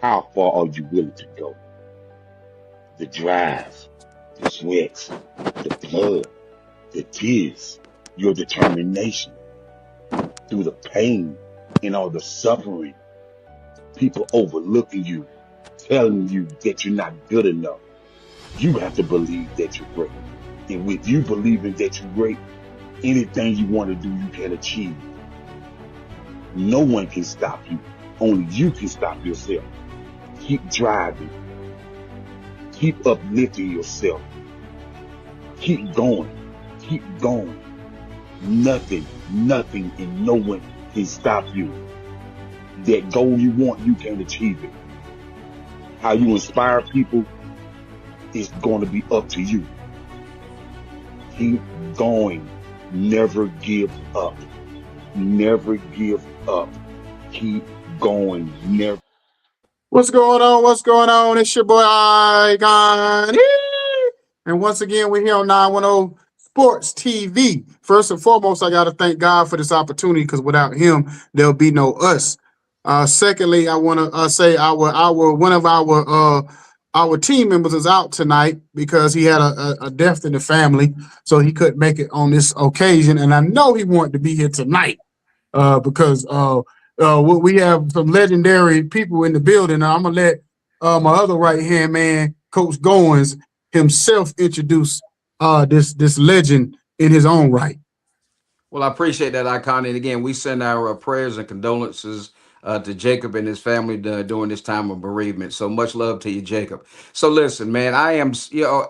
How far are you willing to go? The drive, the sweat, the blood, the tears, your determination through the pain and all the suffering, people overlooking you, telling you that you're not good enough. You have to believe that you're great. And with you believing that you're great, anything you want to do, you can achieve. No one can stop you. Only you can stop yourself. Keep driving. Keep uplifting yourself. Keep going. Keep going. Nothing, and no one can stop you. That goal you want, you can achieve it. How you inspire people is going to be up to you. Keep going. Never give up. Never give up. Keep going. Never. What's going on? What's going on? It's your boy Icon. And once again, we're here on 910 Sports TV. First and foremost, I got to thank God for this opportunity because without him, there'll be no us. Secondly, I want to say our one of our team members is out tonight because he had a death in the family, so he couldn't make it on this occasion. And I know he wanted to be here tonight because we have some legendary people in the building. I'm gonna let my other right hand man, Coach Goins, himself introduce this legend in his own right. Well, I appreciate that, Icon. And again, we send our prayers and condolences to Jacob and his family during this time of bereavement. So much love to you, Jacob. So listen, man, I am,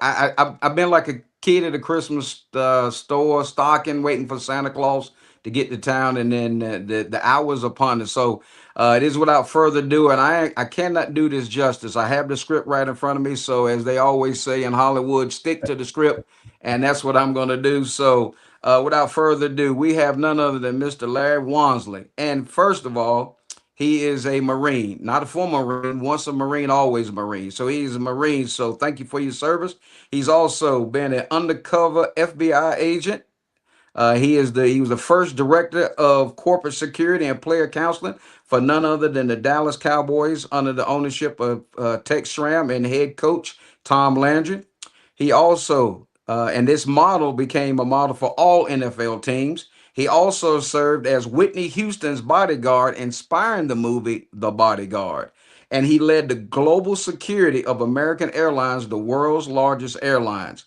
I've been like a kid at a Christmas store, stocking, waiting for Santa Claus to get to town, and then the hours upon us. So it is without further ado, and I cannot do this justice. I have the script right in front of me. So as they always say in Hollywood, stick to the script, and that's what I'm going to do. So. Without further ado, we have none other than Mr. Larry Wansley. And first of all, he is a Marine, not a former Marine, once a Marine, always a Marine. So he's a Marine. So thank you for your service. He's also been an undercover FBI agent. He was the first director of corporate security and player counseling for none other than the Dallas Cowboys under the ownership of Tex Schramm and head coach Tom Landry. He also, and this model became a model for all NFL teams. He also served as Whitney Houston's bodyguard, inspiring the movie The Bodyguard. And he led the global security of American Airlines, the world's largest airlines.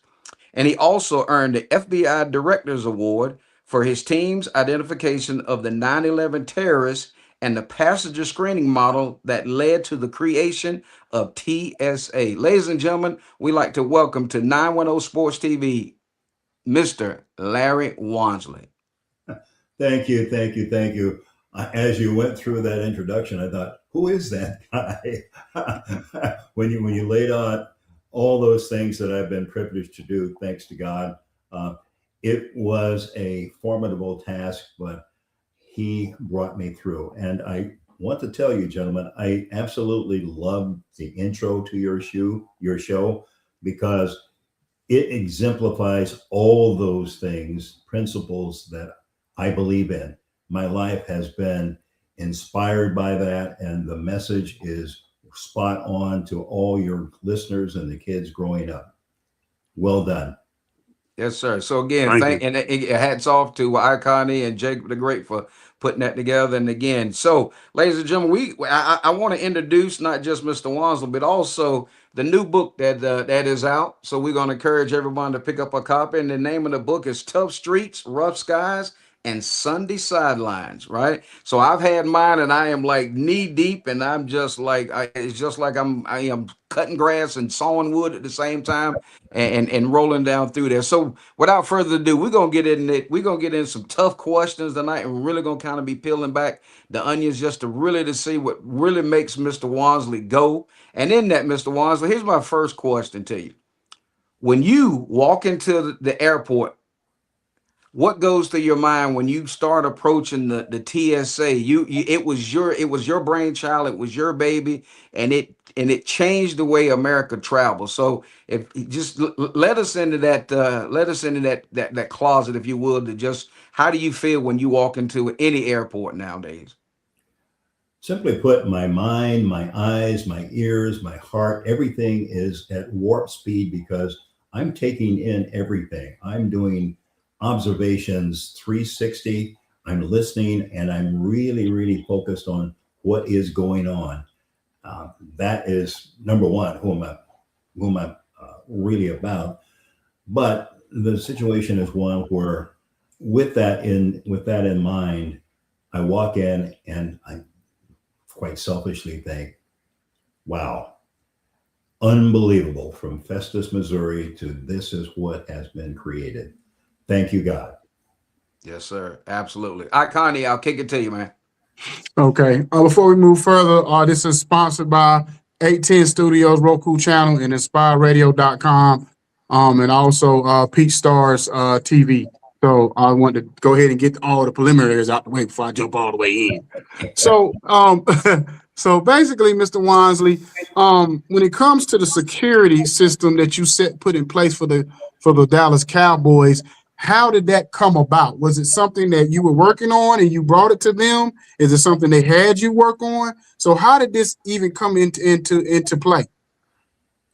And he also earned the FBI Director's Award for his team's identification of the 9/11 terrorists and the passenger screening model that led to the creation of TSA. Ladies and gentlemen, we like to welcome to 910 Sports TV, Mr. Larry Wansley. Thank you, thank you, thank you. As you went through that introduction, I thought, who is that guy? when you laid out all those things that I've been privileged to do, thanks to God, it was a formidable task, but He brought me through. And I want to tell you, gentlemen, I absolutely love the intro to your show, because it exemplifies all those things, principles that I believe in. My life has been inspired by that, and the message is spot on to all your listeners and the kids growing up. Well done. Yes, sir. So again, Thank you. hats off to Iconi and Jacob the Great for putting that together. And again, so ladies and gentlemen, I want to introduce not just Mr. Wansley, but also the new book that is out. So we're going to encourage everyone to pick up a copy. And the name of the book is Tough Streets, Rough Skies, and Sunday Sidelines. Right. So I've had mine, and I am like knee deep, and I'm just like it's just like I am cutting grass and sawing wood at the same time, and rolling down through there. So without further ado, we're gonna get in it. We're gonna get in some tough questions tonight, and we're really gonna kind of be peeling back the onions just to see what really makes Mr. Wansley go. And in that, Mr. Wansley, here's my first question to you. When you walk into the airport, what goes through your mind when you start approaching the TSA? It was your brainchild, it was your baby, and it changed the way America travels. So if just let us into that closet, if you would, to just how do you feel when you walk into any airport nowadays? simply put, my mind, my eyes, my ears, my heart, everything is at warp speed because I'm taking in everything. I'm doing observations 360. I'm listening, and I'm really, really focused on what is going on. That is number one, who I'm really about. But the situation is one where, with that in mind, I walk in and I quite selfishly think, wow, unbelievable, from Festus, Missouri to this is what has been created. Thank you, God. Yes, sir. Absolutely. All right, Connie, I'll kick it to you, man. Okay. Before we move further, this is sponsored by 810 Studios, Roku channel, and InspireRadio.com, and also Peach Stars TV. So I want to go ahead and get all the preliminaries out the way before I jump all the way in. So, so basically, Mr. Wansley, when it comes to the security system that you put in place for the Dallas Cowboys, how did that come about? Was it something that you were working on and you brought it to them? Is it something they had you work on? So how did this even come into play?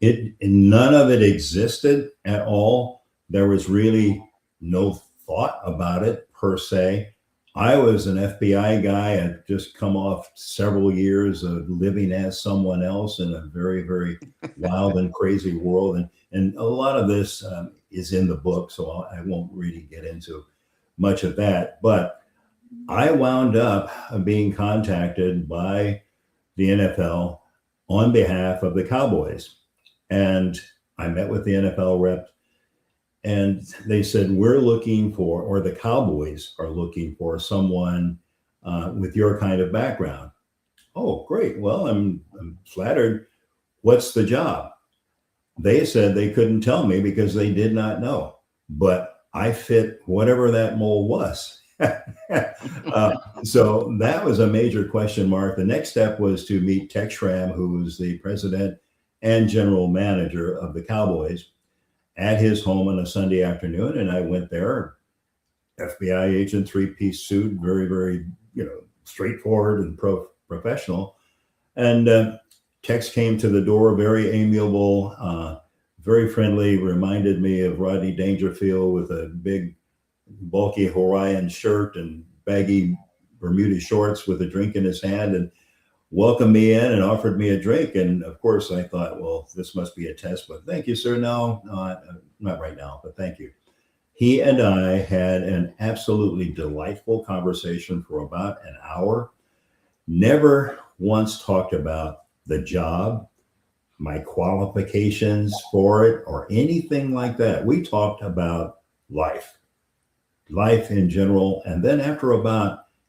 None of it existed at all. There was really no thought about it per se. I was an FBI guy. I'd just come off several years of living as someone else in a very, very wild and crazy world. And a lot of this is in the book, so I won't really get into much of that. But I wound up being contacted by the NFL on behalf of the Cowboys. And I met with the NFL rep, and they said, we're looking for, or the Cowboys are looking for, someone with your kind of background. Oh, great. Well, I'm flattered. What's the job? They said they couldn't tell me because they did not know, but I fit whatever that mold was. So that was a major question mark. The next step was to meet Tech Schramm, who was the president and general manager of the Cowboys, at his home on a Sunday afternoon. And I went there, FBI agent, three-piece suit, very, very, straightforward and professional. And Tex came to the door, very amiable, very friendly, reminded me of Rodney Dangerfield with a big, bulky Hawaiian shirt and baggy Bermuda shorts with a drink in his hand, and welcomed me in and offered me a drink. And of course, I thought, well, this must be a test, but thank you, sir. No, not right now, but thank you. He and I had an absolutely delightful conversation for about an hour. Never once talked about the job, my qualifications for it, or anything like that. We talked about life in general. And then after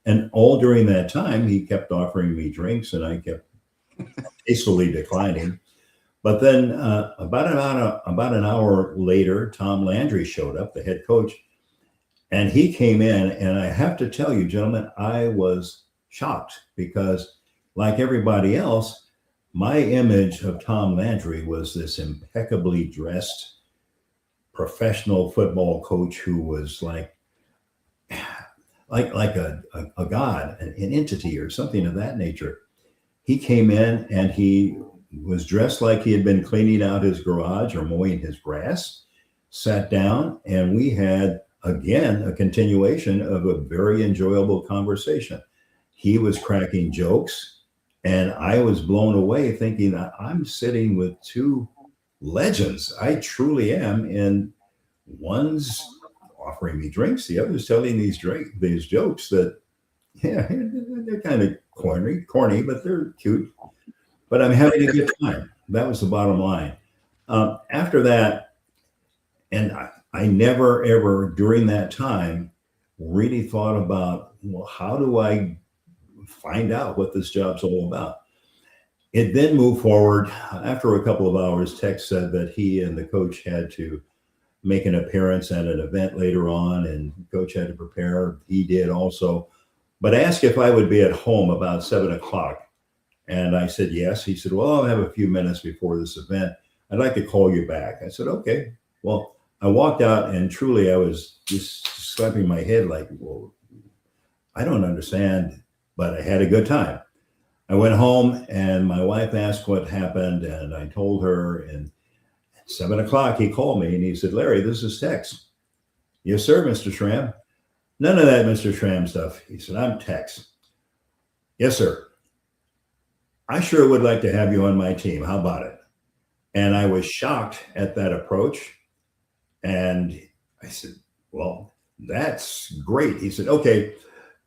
and all during that time, he kept offering me drinks, and I kept hastily declining. But then about an hour later, Tom Landry showed up, the head coach, and he came in. And I have to tell you, gentlemen, I was shocked because, like everybody else, my image of Tom Landry was this impeccably dressed professional football coach who was like a god, an entity or something of that nature. He came in and he was dressed like he had been cleaning out his garage or mowing his grass, sat down, and we had, again, a continuation of a very enjoyable conversation. He was cracking jokes, and I was blown away thinking that I'm sitting with two legends. I truly am. And one's offering me drinks, the other's telling these jokes that, yeah, they're kind of corny, but they're cute. But I'm having a good time. That was the bottom line. After that, and I never, ever during that time really thought about, well, how do I find out what this job's all about? It then moved forward. After a couple of hours, Tex said that he and the coach had to make an appearance at an event later on, and coach had to prepare. He did also, but asked if I would be at home about 7:00. And I said, yes. He said, well, I'll have a few minutes before this event. I'd like to call you back. I said, okay. Well, I walked out, and truly I was just slapping my head like, well, I don't understand, but I had a good time. I went home and my wife asked what happened, and I told her. And at 7 o'clock, he called me and he said, "Larry, this is Tex." "Yes, sir, Mr. Schramm." "None of that Mr. Schramm stuff." He said, "I'm Tex." "Yes, sir. I sure would like to have you on my team. How about it?" And I was shocked at that approach. And I said, "Well, that's great." He said, "Okay,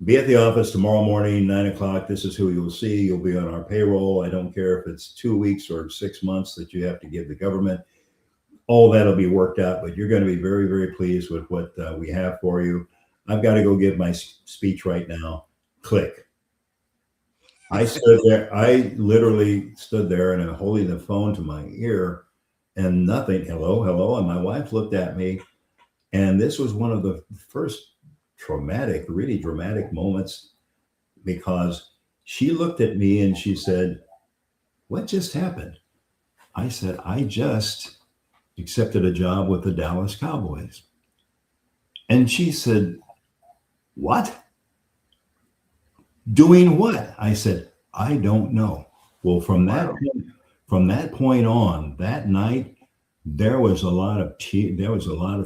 be at the office tomorrow morning, 9 o'clock. This is who you'll see. You'll be on our payroll. I don't care if it's 2 weeks or 6 months that you have to give the government. All that'll be worked out, but you're going to be very, very pleased with what we have for you. I've got to go give my speech right now." Click. I stood there. I literally stood there and I'm holding the phone to my ear and nothing. Hello, hello. And my wife looked at me. And this was one of the first really dramatic moments, because she looked at me and she said, "What just happened?" I said, "I just accepted a job with the Dallas Cowboys." And she said, "What? Doing what?" I said, "I don't know." Well, from that point on, that night, there was a lot of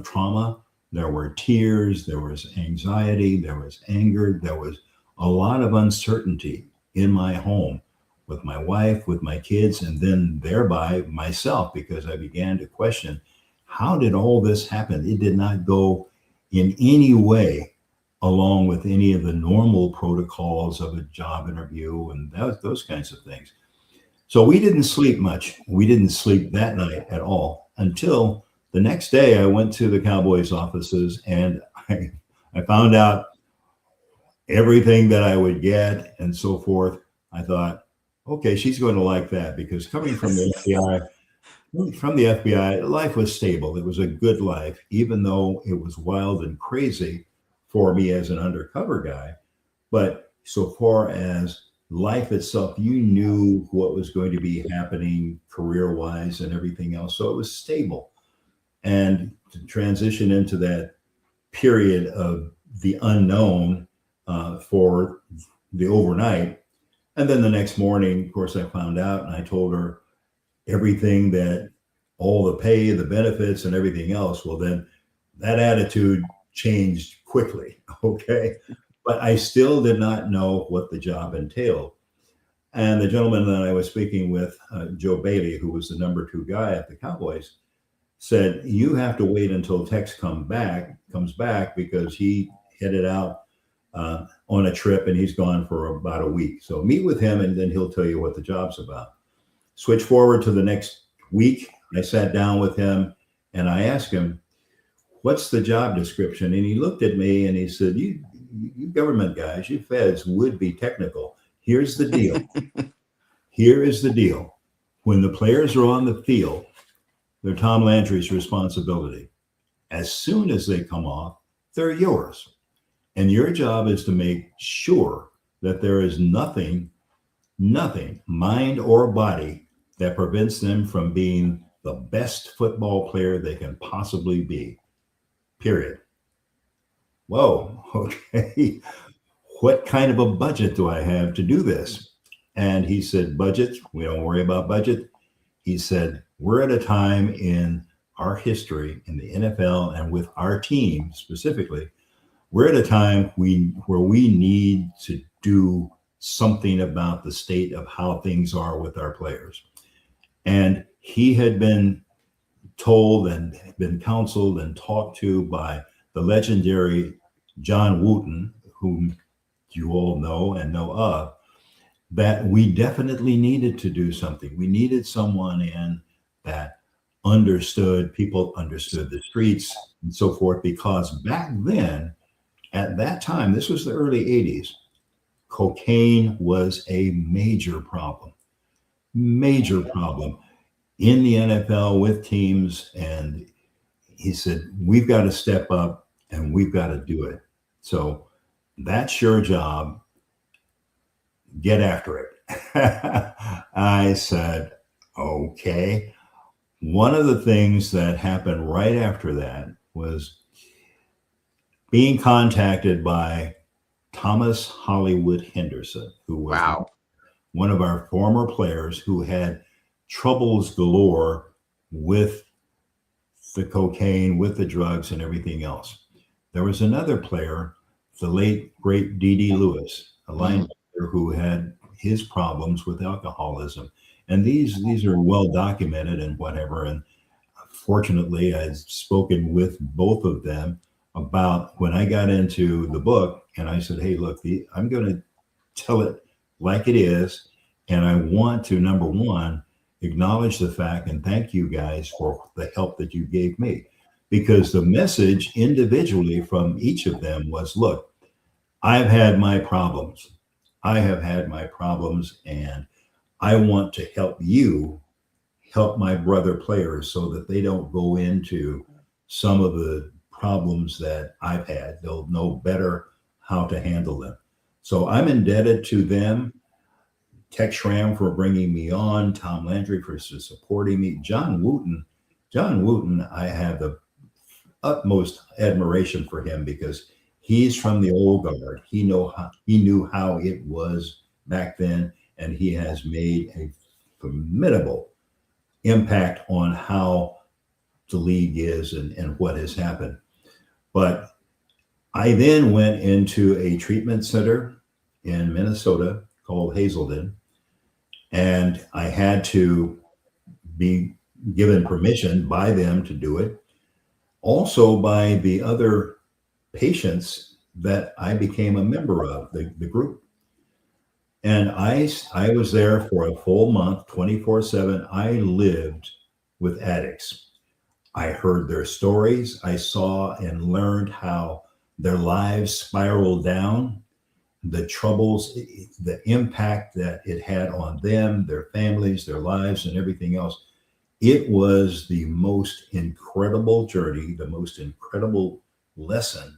trauma. There were tears, there was anxiety, there was anger, there was a lot of uncertainty in my home with my wife, with my kids, and then thereby myself, because I began to question, how did all this happen? It did not go in any way along with any of the normal protocols of a job interview and those kinds of things. So we didn't sleep much. We didn't sleep that night at all until the next day. I went to the Cowboys offices and I found out everything that I would get and so forth. I thought, okay, she's going to like that, because coming from the FBI, life was stable. It was a good life, even though it was wild and crazy for me as an undercover guy. But so far as life itself, you knew what was going to be happening career-wise and everything else. So it was stable. And to transition into that period of the unknown for the overnight. And then the next morning, of course, I found out and I told her everything, that all the pay, the benefits and everything else. Well, then that attitude changed quickly. Okay. But I still did not know what the job entailed. And the gentleman that I was speaking with, Joe Bailey, who was the number 2 guy at the Cowboys, said, "You have to wait until Tex comes back because he headed out on a trip and he's gone for about a week. So meet with him and then he'll tell you what the job's about." Switch forward to the next week. I sat down with him and I asked him, "What's the job description?" And he looked at me and he said, you government guys, you feds would be technical. Here's the deal. Here is the deal. When the players are on the field, they're Tom Landry's responsibility. As soon as they come off, they're yours. And your job is to make sure that there is nothing, mind or body, that prevents them from being the best football player they can possibly be. Period. Whoa, okay. What kind of a budget do I have to do this? And he said, "Budget, we don't worry about budget." He said, "We're at a time in our history in the NFL and with our team specifically, we're at a time where we need to do something about the state of how things are with our players." And he had been told and been counseled and talked to by the legendary John Wooten, whom you all know and know of, that we definitely needed to do something. We needed someone in that people understood the streets and so forth, because back then, at that time, this was the early 80s, cocaine was a major problem in the NFL with teams. And he said, "We've got to step up and we've got to do it. So that's your job. Get after it." I said, okay. One of the things that happened right after that was being contacted by Thomas Hollywood Henderson, who was one of our former players who had troubles galore with the cocaine, with the drugs and everything else. There was another player, the late, great D.D. Lewis, a linebacker who had his problems with alcoholism. And these are well documented and whatever. And fortunately, I've spoken with both of them about when I got into the book, and I said, hey, look, I'm going to tell it like it is. And I want to, number one, acknowledge the fact and thank you guys for the help that you gave me. Because the message individually from each of them was, look, I've had my problems. I have had my problems, and I want to help you help my brother players so that they don't go into some of the problems that I've had. They'll know better how to handle them. So I'm indebted to them. Tech Schramm for bringing me on, Tom Landry for supporting me, John Wooten, I have the utmost admiration for him because he's from the old guard. He knew how it was back then, and he has made a formidable impact on how the league is and what has happened. But I then went into a treatment center in Minnesota called Hazelden, and I had to be given permission by them to do it. Also by the other patients that I became a member of, the group. And I was there for a full month, 24/7. I lived with addicts. I heard their stories. I saw and learned how their lives spiraled down, the troubles, the impact that it had on them, their families, their lives, and everything else. It was the most incredible journey, the most incredible lesson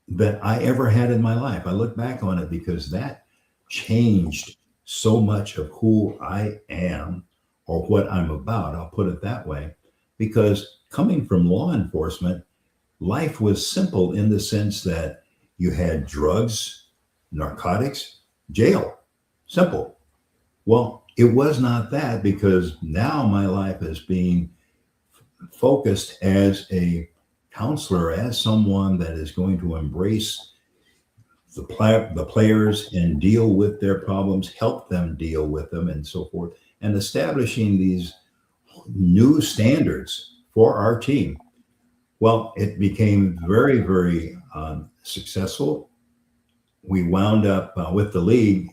that I ever had in my life. I look back on it because that changed so much of who I am or what I'm about. I'll put it that way. Because coming from law enforcement, life was simple in the sense that you had drugs, narcotics, jail. Simple. Well, it was not that, because now my life is being focused as a counselor, as someone that is going to embrace the players and deal with their problems, help them deal with them, and so forth, and establishing these new standards for our team. Well, it became very, very successful. We wound up with the league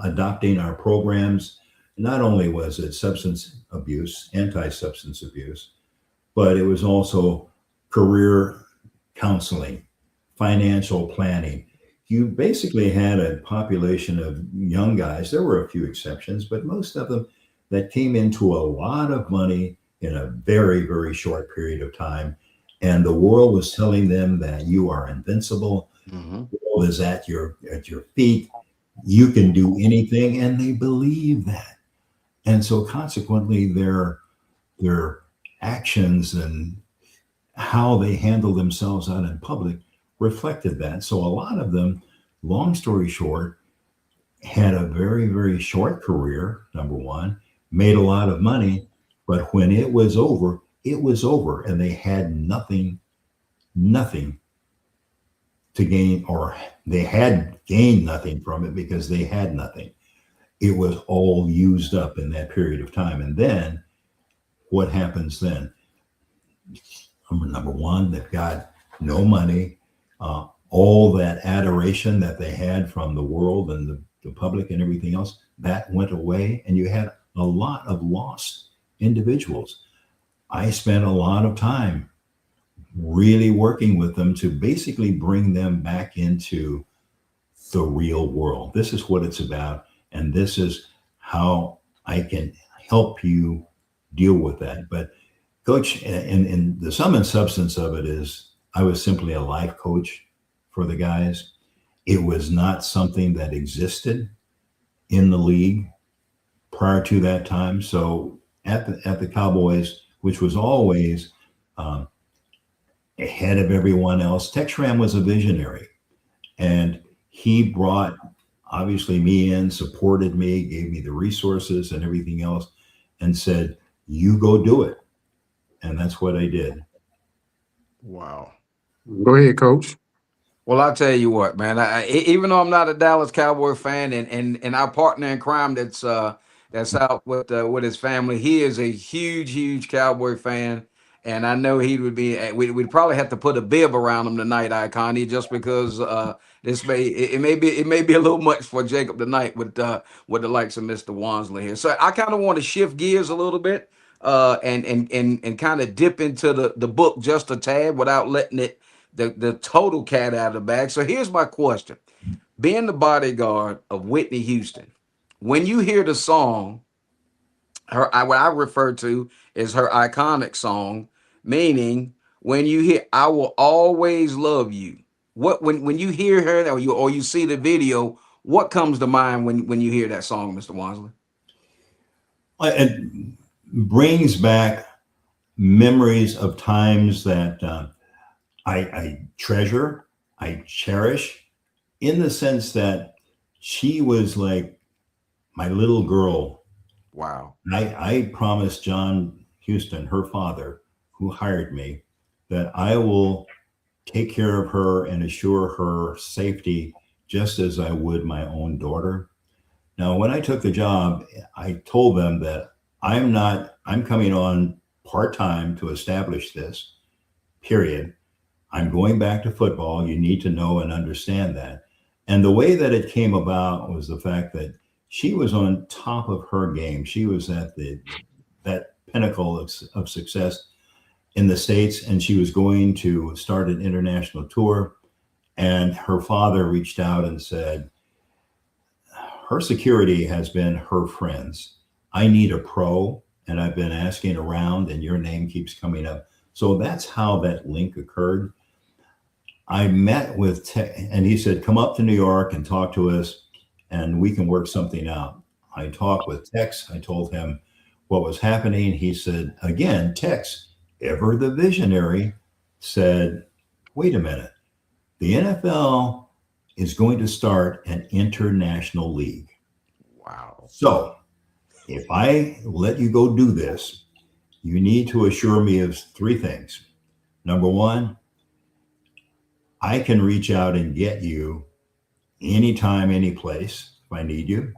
adopting our programs. Not only was it substance abuse, anti-substance abuse, but it was also career counseling, financial planning. You basically had a population of young guys. There were a few exceptions, but most of them that came into a lot of money in a very, very short period of time. And the world was telling them that you are invincible. Mm-hmm. The world is at your feet. You can do anything. And they believe that. And so consequently, their actions and how they handle themselves out in public reflected that. So a lot of them, long story short, had a very, very short career, number one, made a lot of money, but when it was over, and they had nothing to gain, or they had gained nothing from it because they had nothing. It was all used up in that period of time. And then what happens then? Number one, they've got no money. All that adoration that they had from the world and the public and everything else, that went away. And you had a lot of lost individuals. I spent a lot of time really working with them to basically bring them back into the real world. This is what it's about. And this is how I can help you deal with that. But Coach, and the sum and substance of it is I was simply a life coach for the guys. It was not something that existed in the league prior to that time. So at the Cowboys, which was always ahead of everyone else, Tech Schramm was a visionary, and he brought obviously me in, supported me, gave me the resources and everything else, and said, you go do it. And that's what I did. Wow. Go ahead, Coach. Well, I'll tell you what, man. Even though I'm not a Dallas Cowboy fan, and our partner in crime that's out with his family, he is a huge Cowboy fan, and I know he would be. We'd probably have to put a bib around him tonight, Iconi, just because it may be a little much for Jacob tonight with the likes of Mr. Wansley here. So I kind of want to shift gears a little bit, and kind of dip into the book just a tad without letting the total cat out of the bag. So here's my question. Being the bodyguard of Whitney Houston, when you hear the song, what I refer to is her iconic song, meaning when you hear "I will always love you," when you hear her or you see the video, what comes to mind when you hear that song, Mr. Wansley? It brings back memories of times that I treasure, I cherish, in the sense that she was like my little girl. Wow. I promised John Houston, her father, who hired me, that I will take care of her and assure her safety just as I would my own daughter. Now, when I took the job, I told them that I'm coming on part-time to establish this, period. I'm going back to football. You need to know and understand that. And the way that it came about was the fact that she was on top of her game. She was at that pinnacle of success in the States, and she was going to start an international tour. And her father reached out and said, her security has been her friends. I need a pro, and I've been asking around, and your name keeps coming up. So that's how that link occurred. I met with and he said, come up to New York and talk to us, and we can work something out. I talked with Tex. I told him what was happening. He said, again, Tex, ever the visionary, said, wait a minute. The NFL is going to start an international league. Wow. So if I let you go do this, you need to assure me of three things. Number one, I can reach out and get you anytime, any place if I need you.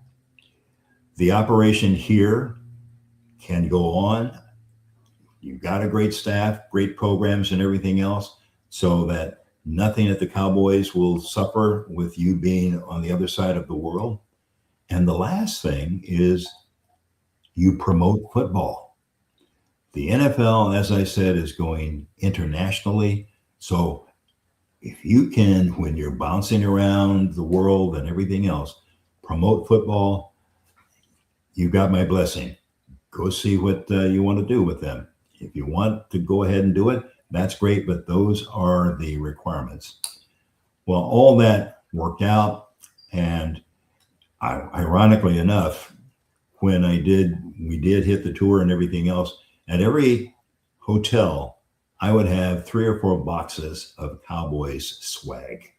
The operation here can go on. You've got a great staff, great programs and everything else, so that nothing at the Cowboys will suffer with you being on the other side of the world. And the last thing is you promote football. The NFL, as I said, is going internationally. So if you can, when you're bouncing around the world and everything else, promote football, you got my blessing. Go see what you want to do with them. If you want to go ahead and do it, that's great, but those are the requirements. Well, all that worked out, and ironically enough, when we did hit the tour and everything else, at every hotel, I would have 3 or 4 boxes of Cowboys swag,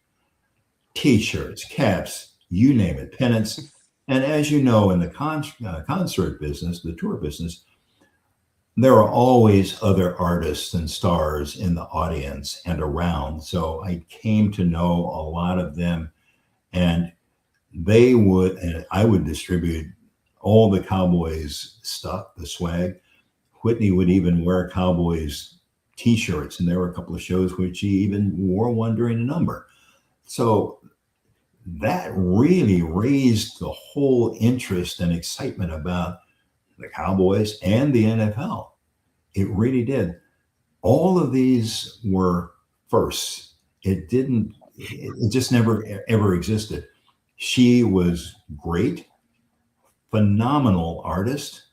T-shirts, caps, you name it, pennants. And as you know, in the concert business, the tour business, there are always other artists and stars in the audience and around. So I came to know a lot of them, and I would distribute all the Cowboys stuff, the swag. Whitney would even wear Cowboys T-shirts, and there were a couple of shows where she even wore one during a number. So that really raised the whole interest and excitement about the Cowboys and the NFL. It really did. All of these were firsts. It just never, ever existed. She was great, phenomenal artist,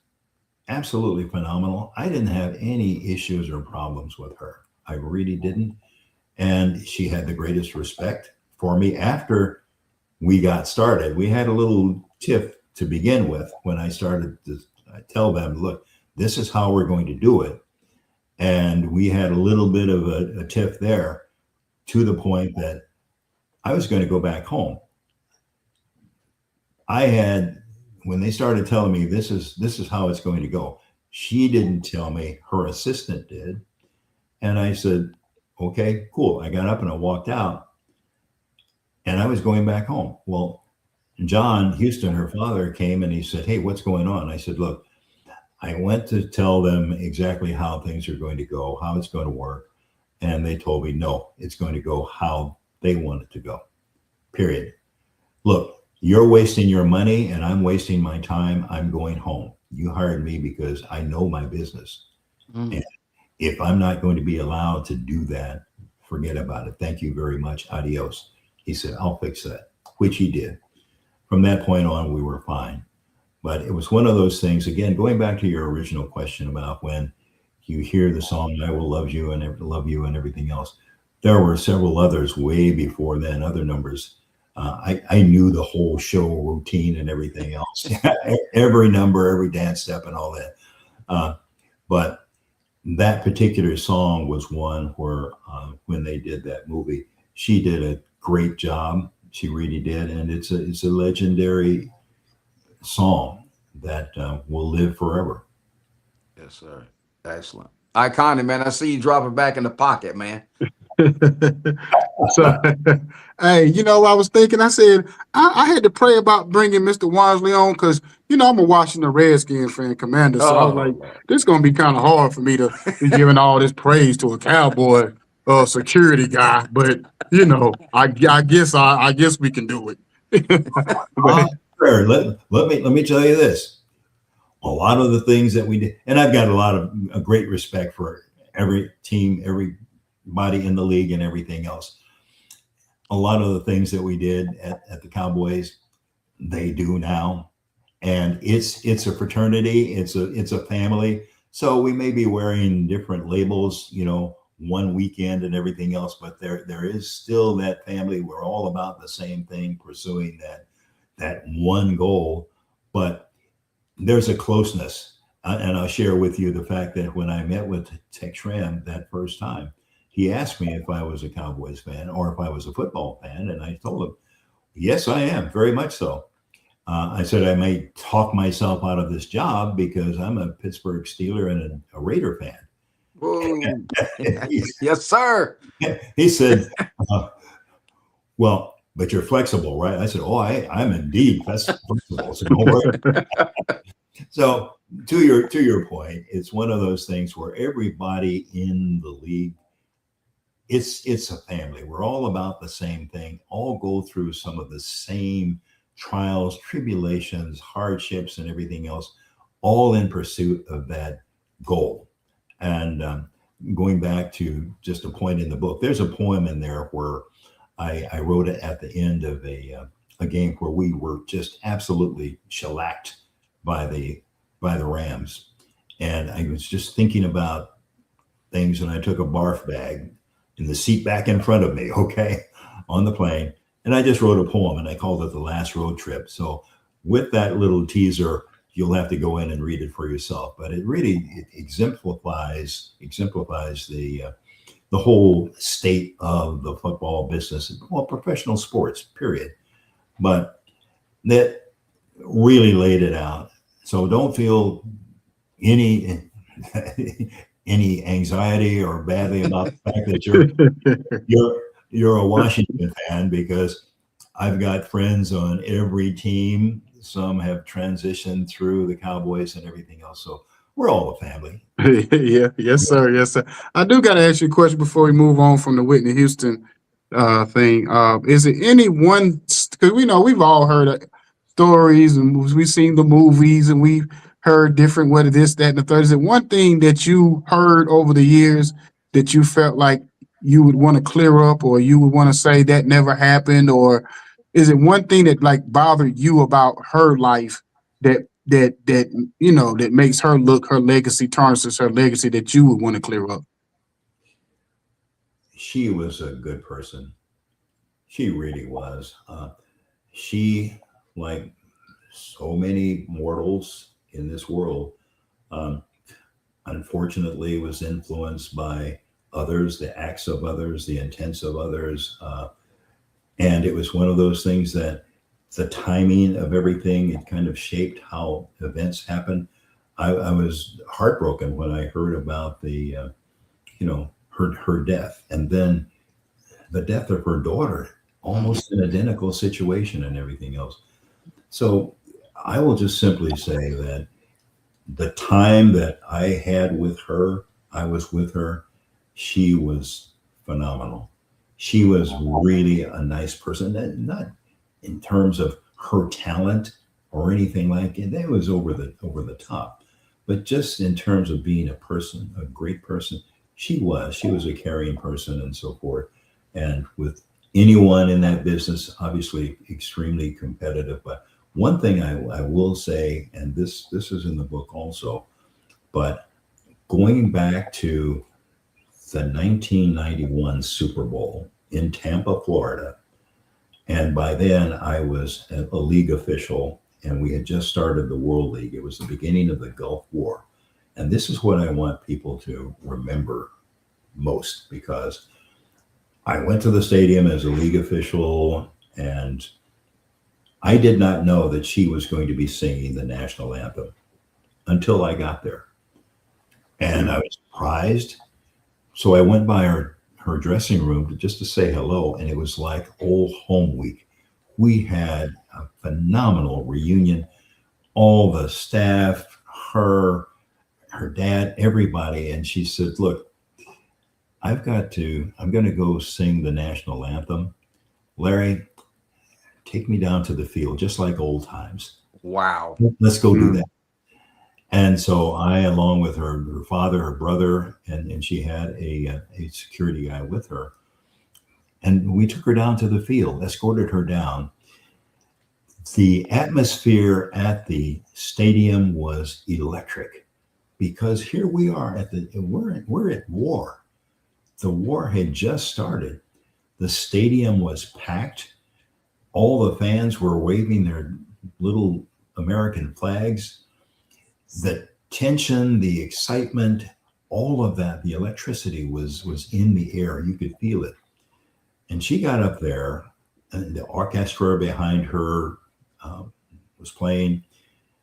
absolutely phenomenal. I didn't have any issues or problems with her. I really didn't. And she had the greatest respect for me. After we got started, we had a little tiff to begin with when I started to tell them, look, this is how we're going to do it. And we had a little bit of a tiff there, to the point that I was going to go back home. I had, when they started telling me this is how it's going to go, she didn't tell me, her assistant did. And I said, okay, cool. I got up and I walked out and I was going back home. Well, John Houston, her father, came and he said, hey, what's going on? I said, look, I went to tell them exactly how things are going to go, how it's going to work. And they told me, no, it's going to go how they want it to go, period. Look, you're wasting your money and I'm wasting my time. I'm going home. You hired me because I know my business. And if I'm not going to be allowed to do that, forget about it. Thank you very much. Adios. He said, I'll fix that, which he did. From that point on, we were fine. But it was one of those things, again, going back to your original question about when you hear the song, I Will Love You and everything else. There were several others way before then, other numbers. I knew the whole show routine and everything else, every number, every dance step and all that. But that particular song was one where when they did that movie, she did a great job. She really did. And it's a legendary song that will live forever. Yes, sir. Excellent. Iconic, man. I see you dropping back in the pocket, man. So, hey, you know, I was thinking, I said, I had to pray about bringing Mr. Wansley on because, you know, I'm a Washington Redskins fan, Commander. So I was like, this is going to be kind of hard for me to be giving all this praise to a Cowboy security guy. But, you know, I guess we can do it. Let me tell you this. A lot of the things that we did, and I've got a great respect for every team, everybody in the league and everything else. A lot of the things that we did at the Cowboys, they do now. And it's a fraternity, it's a family. So we may be wearing different labels, you know, one weekend and everything else, but there is still that family. We're all about the same thing, pursuing that one goal. But there's a closeness. And I'll share with you the fact that when I met with Tech Schramm that first time, he asked me if I was a Cowboys fan or if I was a football fan. And I told him, yes, I am, very much so. I said I may talk myself out of this job because I'm a Pittsburgh Steeler and a Raider fan. Yes, sir. He said, well, but you're flexible, right? I said, oh, I'm indeed flexible, so don't worry. So to your point, it's one of those things where everybody in the league, it's a family. We're all about the same thing, all go through some of the same trials, tribulations, hardships, and everything else, all in pursuit of that goal. And going back to just a point in the book, there's a poem in there where I wrote it at the end of a game where we were just absolutely shellacked by the Rams. And I was just thinking about things, and I took a barf bag in the seat back in front of me, okay, on the plane. And I just wrote a poem, and I called it The Last Road Trip. So with that little teaser, you'll have to go in and read it for yourself. But it really exemplifies the whole state of the football business, well, professional sports, period. But that really laid it out. So don't feel any anxiety or badly about the fact that you're a Washington fan, because I've got friends on every team. Some have transitioned through the Cowboys and everything else. So we're all a family. Yeah, yes, sir. Yes, sir. I do got to ask you a question before we move on from the Whitney Houston thing. Is it any one, because we know we've all heard stories and we've seen the movies and we've heard different, whether this, that, and the third. Is it one thing that you heard over the years that you felt like you would want to clear up, or you would want to say that never happened? Or is it one thing that like bothered you about her life that you know that makes her look, her legacy tarnishes her legacy, that you would want to clear up? She was a good person. She really was. She, like so many mortals in this world, unfortunately was influenced by others, the acts of others, the intents of others. And it was one of those things that the timing of everything. It kind of shaped how events happen. I was heartbroken when I heard about the, her death, and then the death of her daughter, almost an identical situation and everything else. So I will just simply say that the time that I had with her, I was with her. She was phenomenal. She was really a nice person, and not in terms of her talent or anything like it. That was over the top, but just in terms of being a person, a great person, she was a caring person and so forth. And with anyone in that business, obviously extremely competitive. But one thing I will say, and this is in the book also, but going back to the 1991 Super Bowl in Tampa, Florida, and by then I was a league official, and we had just started the World League. It was the beginning of the Gulf War. And this is what I want people to remember most, because I went to the stadium as a league official, and I did not know that she was going to be singing the national anthem until I got there. And I was surprised. So I went by her dressing room just to say hello, and it was like old home week. We had a phenomenal reunion. All the staff, her dad, everybody. And she said, look, I'm going to go sing the national anthem. Larry, take me down to the field, just like old times. Wow. Let's go do that. And so I, along with her father, her brother, and she had a security guy with her. And we took her down to the field, escorted her down. The atmosphere at the stadium was electric, because here we are we're at war. The war had just started. The stadium was packed. All the fans were waving their little American flags. The tension, the excitement, all of that, the electricity was in the air. You could feel it. And she got up there, and the orchestra behind her was playing.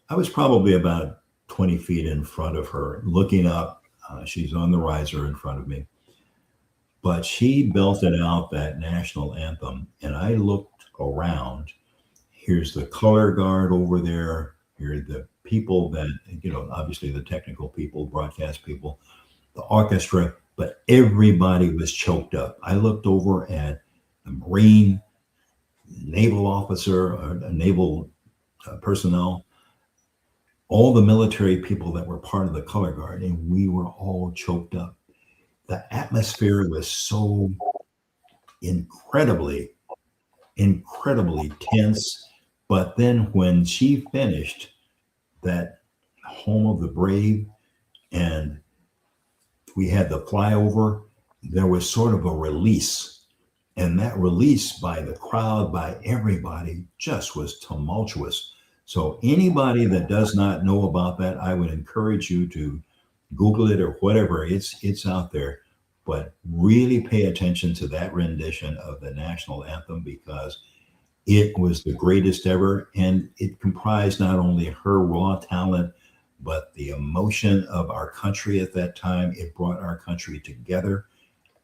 I was probably about 20 feet in front of her, looking up. She's on the riser in front of me. But she belted out that national anthem, and I looked around. Here's the color guard over there. Here are the people that, obviously the technical people, broadcast people, the orchestra, but everybody was choked up. I looked over at a Marine, naval officer, a naval personnel, all the military people that were part of the color guard, and we were all choked up. The atmosphere was so incredibly tense. But then when she finished that Home of the Brave, and we had the flyover, there was sort of a release. And that release by the crowd, by everybody, just was tumultuous. So anybody that does not know about that, I would encourage you to Google it or whatever. It's out there. But really pay attention to that rendition of the national anthem, because it was the greatest ever. And it comprised not only her raw talent, but the emotion of our country at that time. It brought our country together.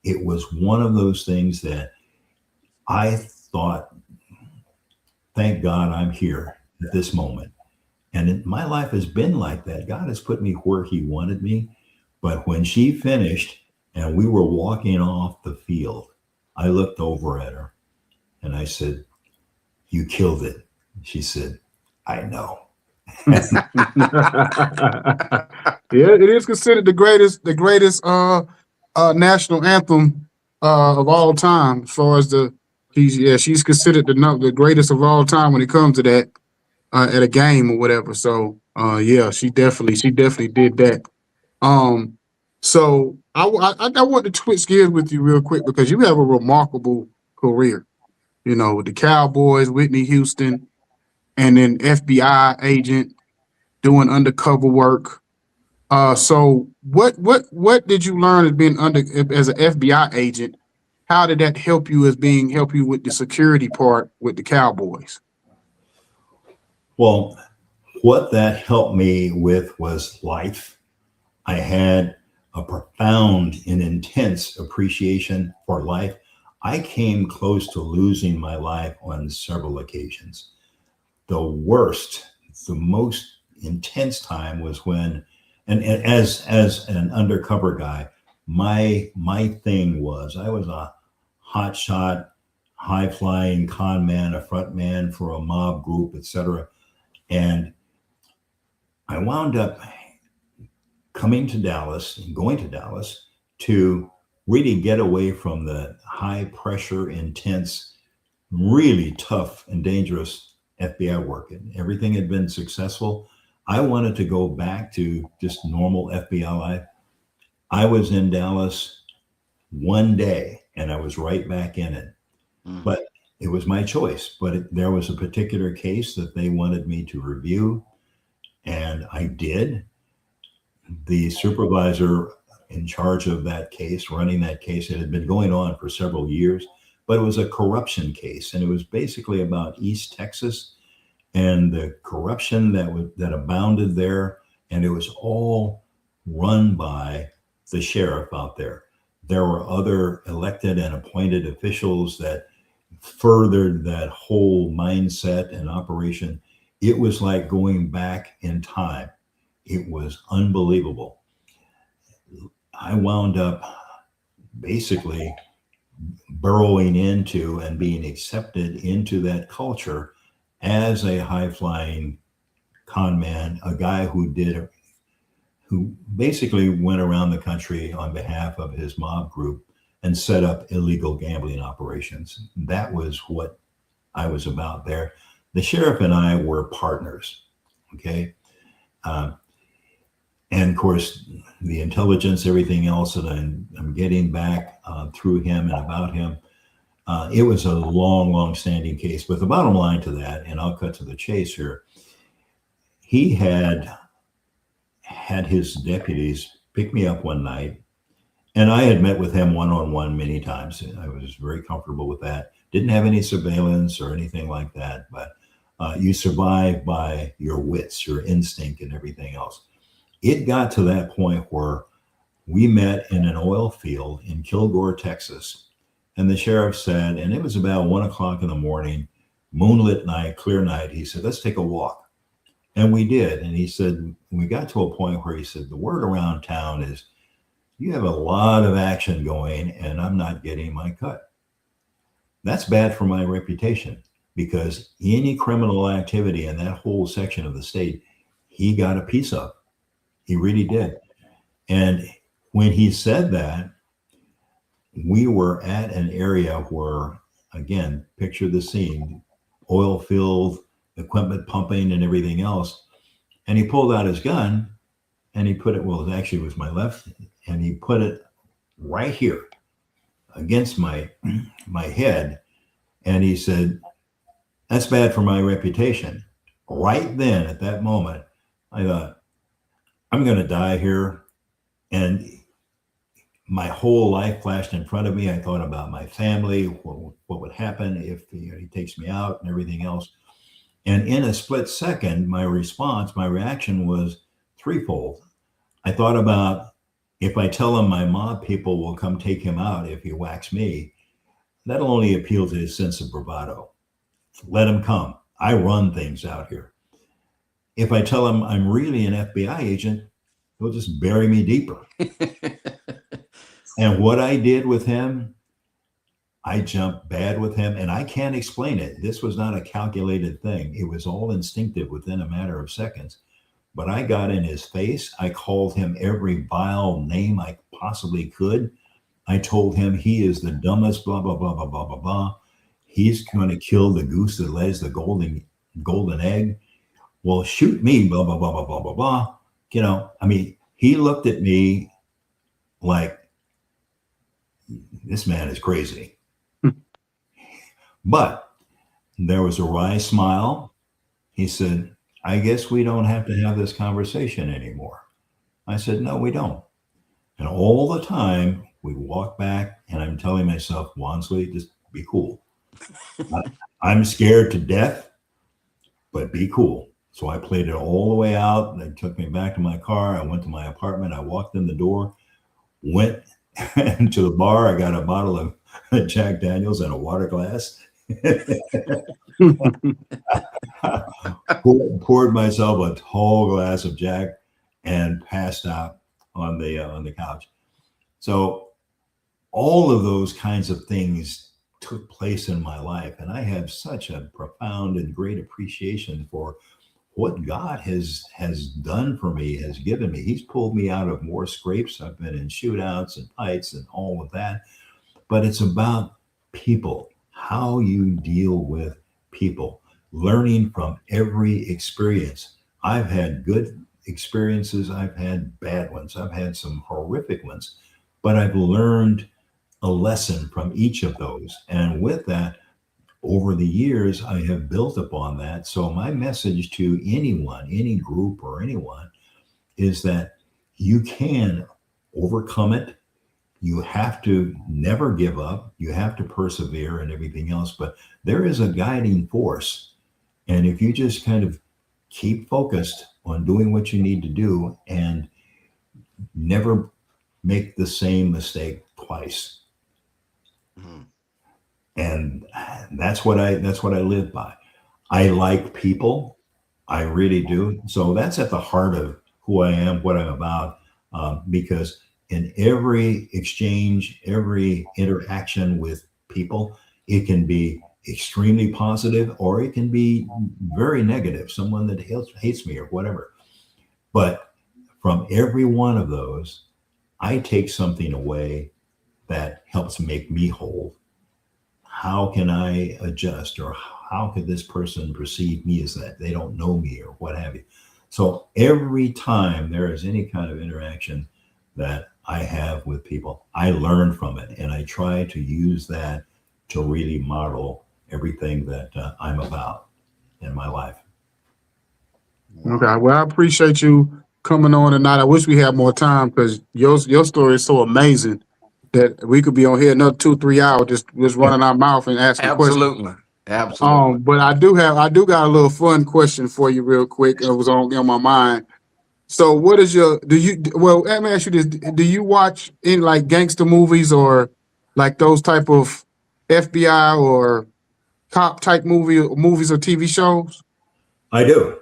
It was one of those things that I thought, thank God I'm here at this moment. And my life has been like that. God has put me where he wanted me. But when she finished and we were walking off the field, I looked over at her and I said, "You killed it." She said, "I know." Yeah, it is considered the greatest national anthem of all time. As far as she's considered the greatest of all time when it comes to that at a game or whatever. So yeah, she definitely did that. So I want to switch gears with you real quick, because you have a remarkable career. With the Cowboys, Whitney Houston, and then FBI agent doing undercover work. So what did you learn as an FBI agent? How did that help you with the security part with the Cowboys? Well, what that helped me with was life. I had a profound and intense appreciation for life. I came close to losing my life on several occasions. The worst, the most intense time was when, and as an undercover guy, my thing was I was a hotshot, high flying con man, a front man for a mob group, etc. And I wound up coming to Dallas and going to Dallas to really get away from the high pressure, intense, really tough and dangerous FBI work. And everything had been successful. I wanted to go back to just normal FBI life. I was in Dallas one day and I was right back in it. But it was my choice. But there was a particular case that they wanted me to review, and I did. The supervisor in charge of that case, running that case, it had been going on for several years, but it was a corruption case. And it was basically about East Texas and the corruption that abounded there. And it was all run by the sheriff out there. There were other elected and appointed officials that furthered that whole mindset and operation. It was like going back in time. It was unbelievable. I wound up basically burrowing into and being accepted into that culture as a high flying con man, a guy who basically went around the country on behalf of his mob group and set up illegal gambling operations. That was what I was about there. The sheriff and I were partners. Okay. And of course, the intelligence, everything else that I'm getting back through him and about him, it was a long standing case. But the bottom line to that, and I'll cut to the chase here, he had his deputies pick me up one night, and I had met with him one-on-one many times. I was very comfortable with that. Didn't have any surveillance or anything like that, but you survive by your wits, your instinct, and everything else. It got to that point where we met in an oil field in Kilgore, Texas. And the sheriff said, and it was about 1 o'clock in the morning, moonlit night, clear night. He said, let's take a walk. And we did. And he said, we got to a point where he said, the word around town is, you have a lot of action going and I'm not getting my cut. That's bad for my reputation, because any criminal activity in that whole section of the state, he got a piece of. He really did. And when he said that, we were at an area where, again, picture the scene, oil field, equipment pumping and everything else. And he pulled out his gun and he put it, well, it actually was my left, and he put it right here against my head. And he said, that's bad for my reputation. Right then, at that moment, I thought, I'm going to die here. And my whole life flashed in front of me. I thought about my family, what would happen if he takes me out and everything else. And in a split second, my reaction was threefold. I thought about, if I tell him my mob people will come take him out if he whacks me, that'll only appeal to his sense of bravado. Let him come. I run things out here. If I tell him I'm really an FBI agent, he'll just bury me deeper. And what I did with him, I jumped bad with him, and I can't explain it. This was not a calculated thing. It was all instinctive within a matter of seconds. But I got in his face. I called him every vile name I possibly could. I told him he is the dumbest, blah, blah, blah, blah, blah, blah, blah. He's going to kill the goose that lays the golden egg. Well, shoot me, blah, blah, blah, blah, blah, blah, blah. You know, I mean, he looked at me like, this man is crazy. But there was a wry smile. He said, I guess we don't have to have this conversation anymore. I said, no, we don't. And all the time we walk back and I'm telling myself, Wansley, just be cool. I'm scared to death, but be cool. So I played it all the way out. They took me back to my car. I went to my apartment. I walked in the door, went to the bar. I got a bottle of Jack Daniels and a water glass. poured myself a tall glass of Jack and passed out on the couch. So all of those kinds of things took place in my life, and I have such a profound and great appreciation for what God has done for me, has given me. He's pulled me out of more scrapes. I've been in shootouts and fights and all of that. But it's about people, how you deal with people, learning from every experience. I've had good experiences. I've had bad ones. I've had some horrific ones, but I've learned a lesson from each of those. And with that, over the years, I have built upon that. So my message to anyone, any group or anyone, is that you can overcome it. You have to never give up. You have to persevere and everything else. But there is a guiding force. And if you just kind of keep focused on doing what you need to do and never make the same mistake twice. Mm-hmm. And that's what I live by. I like people. I really do. So that's at the heart of who I am, what I'm about, because in every exchange, every interaction with people, it can be extremely positive or it can be very negative, someone that hates me or whatever. But from every one of those, I take something away that helps make me whole. How can I adjust, or how could this person perceive me as that they don't know me or what have you? So every time there is any kind of interaction that I have with people, I learn from it, and I try to use that to really model everything that I'm about in my life. Okay, well, I appreciate you coming on tonight. I wish we had more time because your story is so amazing that we could be on here another 2-3 hours just running our mouth and asking Absolutely. questions. Absolutely. But I do got a little fun question for you real quick. It was on my mind. So what is let me ask you this. Do you watch any like gangster movies or like those type of FBI or cop type movies or TV shows? I do.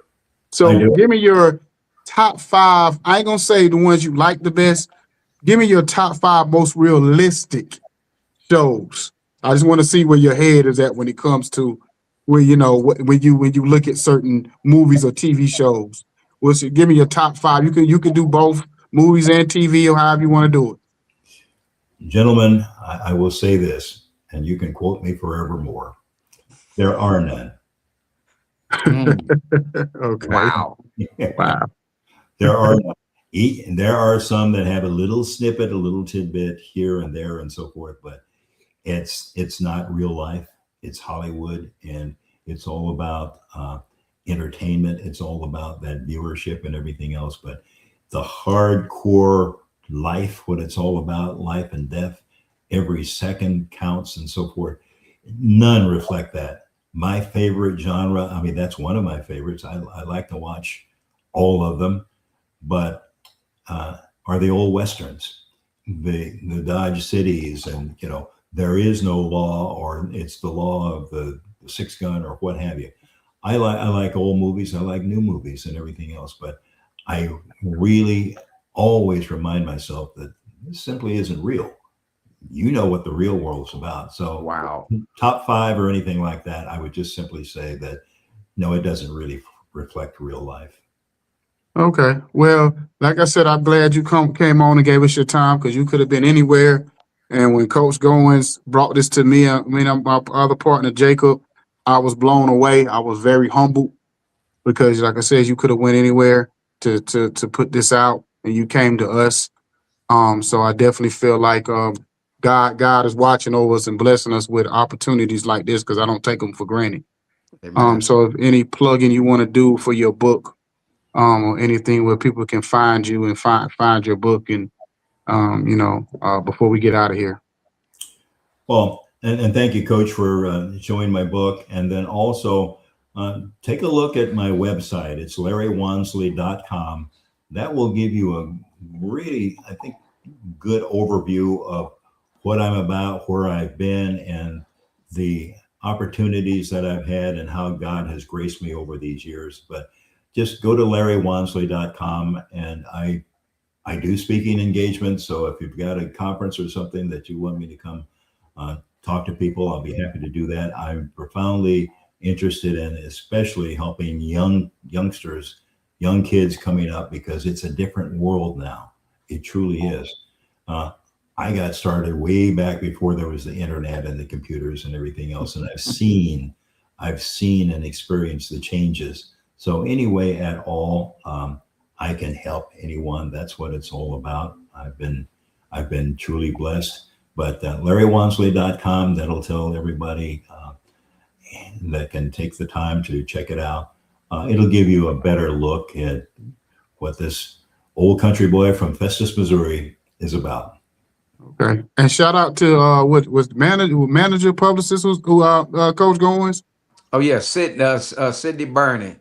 So give me your top 5. I ain't gonna say the ones you like the best. Give me your top 5 most realistic shows. I just want to see where your head is at when it comes to where when you look at certain movies or TV shows. Give me your top 5. You can do both movies and TV or however you want to do it. Gentlemen, I will say this, and you can quote me forevermore. There are none. Okay. Wow. Wow. There are none. There are some that have a little snippet, a little tidbit here and there and so forth, but it's not real life. It's Hollywood, and it's all about entertainment. It's all about that viewership and everything else. But the hardcore life, what it's all about, life and death, every second counts and so forth, none reflect that. My favorite genre, I mean, that's one of my favorites. I like to watch all of them, but are the old Westerns, the Dodge Cities, and, there is no law, or it's the law of the 6-gun or what have you. I like old movies. I like new movies and everything else, but I really always remind myself that this simply isn't real. You know what the real world is about. So wow. Top 5 or anything like that, I would just simply say that, no, it doesn't really reflect real life. Okay. Well, like I said, I'm glad you came on and gave us your time because you could have been anywhere. And when Coach Goins brought this to me, my other partner, Jacob, I was blown away. I was very humbled because, like I said, you could have went anywhere to put this out, and you came to us. So I definitely feel like God is watching over us and blessing us with opportunities like this because I don't take them for granted. Amen. So if any plugging you want to do for your book, or anything where people can find you and find your book and before we get out of here. Well, and thank you, Coach, for showing my book. And then also take a look at my website. It's larrywansley.com. That will give you a really, I think, good overview of what I'm about, where I've been, and the opportunities that I've had and how God has graced me over these years. But just go to larrywansley.com, and I do speaking engagements. So if you've got a conference or something that you want me to come talk to people, I'll be happy to do that. I'm profoundly interested in especially helping youngsters, young kids coming up, because it's a different world now. It truly is. I got started way back before there was the internet and the computers and everything else. And I've seen and experienced the changes. So any way at all, I can help anyone. That's what it's all about. I've been truly blessed. But larrywansley.com, that'll tell everybody that can take the time to check it out. It'll give you a better look at what this old country boy from Festus, Missouri is about. Okay. And shout out to what was manager publicist who Coach Goins? Oh yeah, Sydney Burney.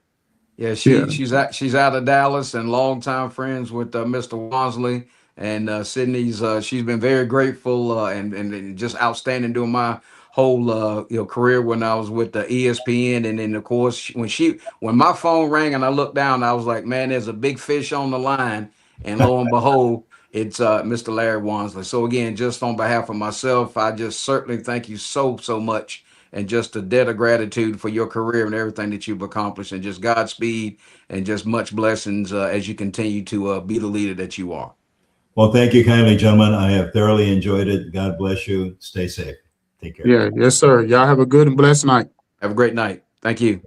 Yeah, she's out of Dallas and longtime friends with Mr. Wansley. And Sydney's she's been very grateful and just outstanding during my whole career when I was with the ESPN. And then of course when my phone rang and I looked down, I was like, man, there's a big fish on the line. And lo and behold, it's Mr. Larry Wansley. So again, just on behalf of myself, I just certainly thank you so much, and just a debt of gratitude for your career and everything that you've accomplished, and just Godspeed and just much blessings as you continue to be the leader that you are. Well, thank you kindly, gentlemen. I have thoroughly enjoyed it. God bless you. Stay safe. Take care. Yeah, yes, sir. Y'all have a good and blessed night. Have a great night. Thank you.